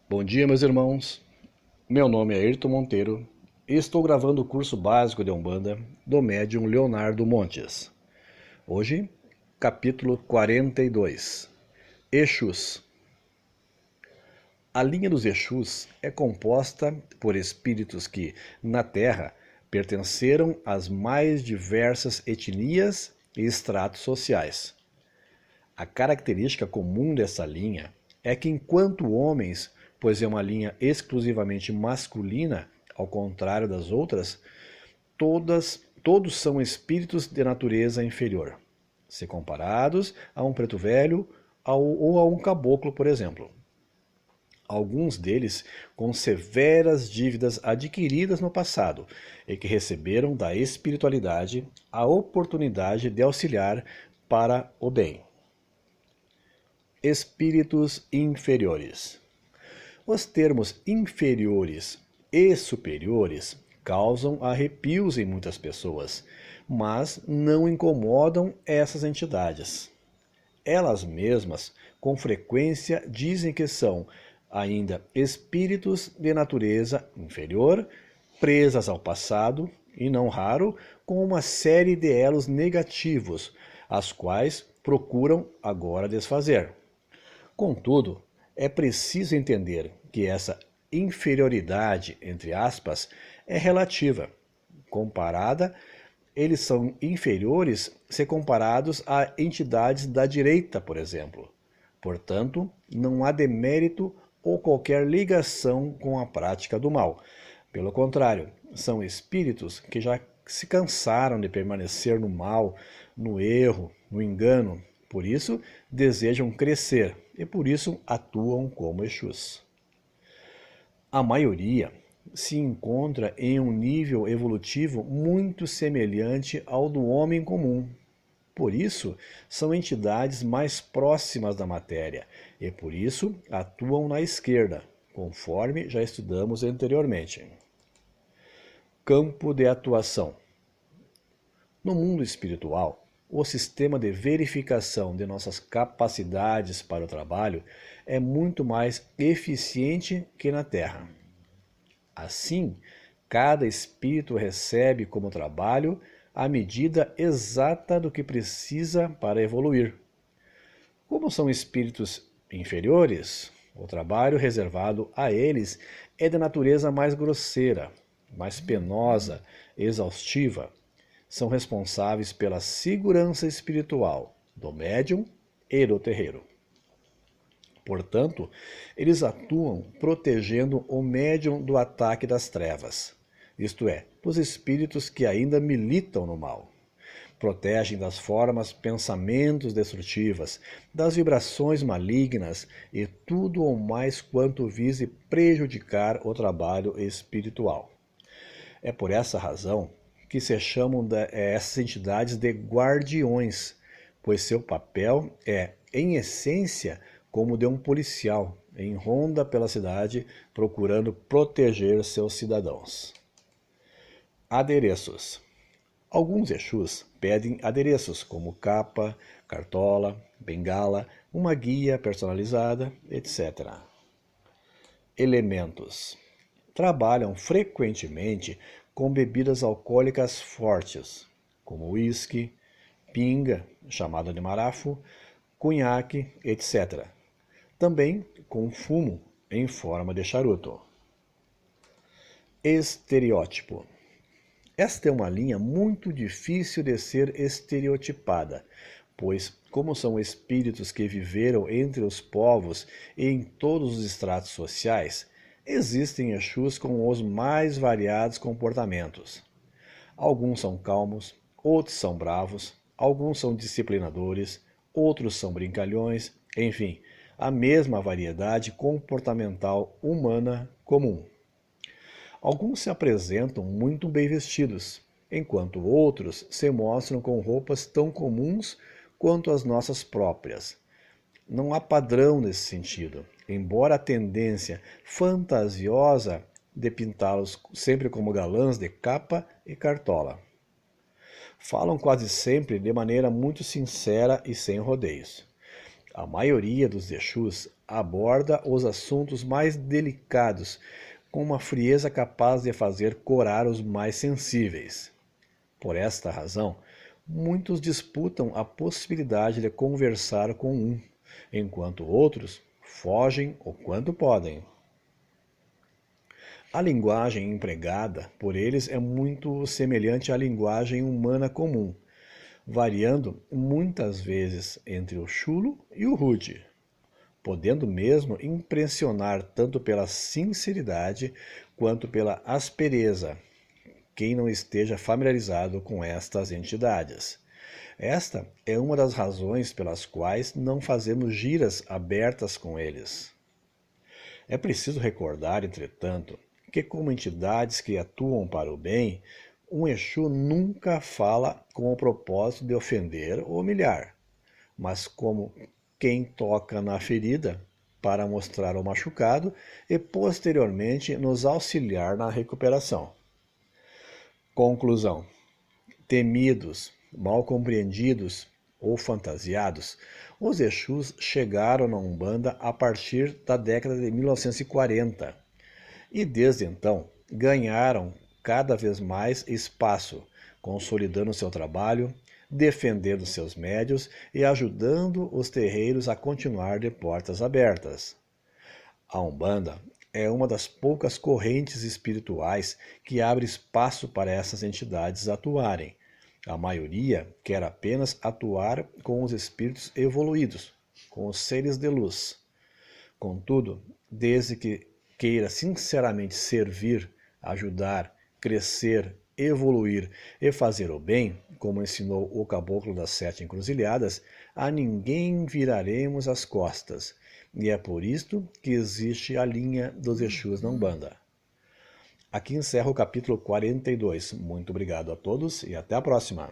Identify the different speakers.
Speaker 1: Bom dia, meus irmãos. Meu nome é Ayrton Monteiro e estou gravando o curso básico de Umbanda do médium Leonardo Montes. Hoje, capítulo 42, Exus. A linha dos Exus é composta por espíritos que, na Terra, pertenceram às mais diversas etnias e estratos sociais. A característica comum dessa linha é que, enquanto homens, pois é uma linha exclusivamente masculina, ao contrário das outras, todos são espíritos de natureza inferior, se comparados a um preto velho ou a um caboclo, por exemplo. Alguns deles com severas dívidas adquiridas no passado e que receberam da espiritualidade a oportunidade de auxiliar para o bem. Espíritos inferiores. Os termos inferiores e superiores causam arrepios em muitas pessoas, mas não incomodam essas entidades. Elas mesmas, com frequência, dizem que são ainda espíritos de natureza inferior, presas ao passado e, não raro, com uma série de elos negativos, as quais procuram agora desfazer. Contudo, é preciso entender que essa inferioridade, entre aspas, é relativa. Comparada, eles são inferiores se comparados a entidades da direita, por exemplo. Portanto, não há demérito ou qualquer ligação com a prática do mal. Pelo contrário, são espíritos que já se cansaram de permanecer no mal, no erro, no engano. Por isso, desejam crescer e por isso atuam como Exus. A maioria se encontra em um nível evolutivo muito semelhante ao do homem comum. Por isso, são entidades mais próximas da matéria e por isso atuam na esquerda, conforme já estudamos anteriormente. Campo de atuação. No mundo espiritual, o sistema de verificação de nossas capacidades para o trabalho é muito mais eficiente que na Terra. Assim, cada espírito recebe como trabalho a medida exata do que precisa para evoluir. Como são espíritos inferiores, o trabalho reservado a eles é de natureza mais grosseira, mais penosa, exaustiva. São responsáveis pela segurança espiritual do médium e do terreiro. Portanto, eles atuam protegendo o médium do ataque das trevas, isto é, dos espíritos que ainda militam no mal. Protegem das formas, pensamentos destrutivas, das vibrações malignas e tudo ou mais quanto vise prejudicar o trabalho espiritual. É por essa razão que se chamam essas entidades de guardiões, pois seu papel é, em essência, como de um policial em ronda pela cidade procurando proteger seus cidadãos. Adereços. Alguns Exus pedem adereços como capa, cartola, bengala, uma guia personalizada, etc. Elementos. Trabalham frequentemente com bebidas alcoólicas fortes, como uísque, pinga, chamada de marafo, cunhaque, etc. Também com fumo em forma de charuto. Estereótipo. Esta é uma linha muito difícil de ser estereotipada, pois, como são espíritos que viveram entre os povos e em todos os estratos sociais, existem Exus com os mais variados comportamentos. Alguns são calmos, outros são bravos, alguns são disciplinadores, outros são brincalhões, enfim, a mesma variedade comportamental humana comum. Alguns se apresentam muito bem vestidos, enquanto outros se mostram com roupas tão comuns quanto as nossas próprias. Não há padrão nesse sentido, embora a tendência fantasiosa de pintá-los sempre como galãs de capa e cartola. Falam quase sempre de maneira muito sincera e sem rodeios. A maioria dos Exus aborda os assuntos mais delicados com uma frieza capaz de fazer corar os mais sensíveis. Por esta razão, muitos disputam a possibilidade de conversar com um, enquanto outros fogem o quanto podem. A linguagem empregada por eles é muito semelhante à linguagem humana comum, variando muitas vezes entre o chulo e o rude, podendo mesmo impressionar tanto pela sinceridade quanto pela aspereza quem não esteja familiarizado com estas entidades. Esta é uma das razões pelas quais não fazemos giras abertas com eles. É preciso recordar, entretanto, que como entidades que atuam para o bem, um Exu nunca fala com o propósito de ofender ou humilhar, mas como quem toca na ferida para mostrar o machucado e posteriormente nos auxiliar na recuperação. Conclusão: temidos, mal compreendidos ou fantasiados, os Exus chegaram na Umbanda a partir da década de 1940 e desde então ganharam cada vez mais espaço, consolidando seu trabalho, defendendo seus médios e ajudando os terreiros a continuar de portas abertas. A Umbanda é uma das poucas correntes espirituais que abre espaço para essas entidades atuarem. A maioria quer apenas atuar com os espíritos evoluídos, com os seres de luz. Contudo, desde que queira sinceramente servir, ajudar, crescer, evoluir e fazer o bem, como ensinou o Caboclo das Sete Encruzilhadas, a ninguém viraremos as costas. E é por isto que existe a linha dos Exus na Umbanda. Aqui encerra o capítulo 42. Muito obrigado a todos e até a próxima.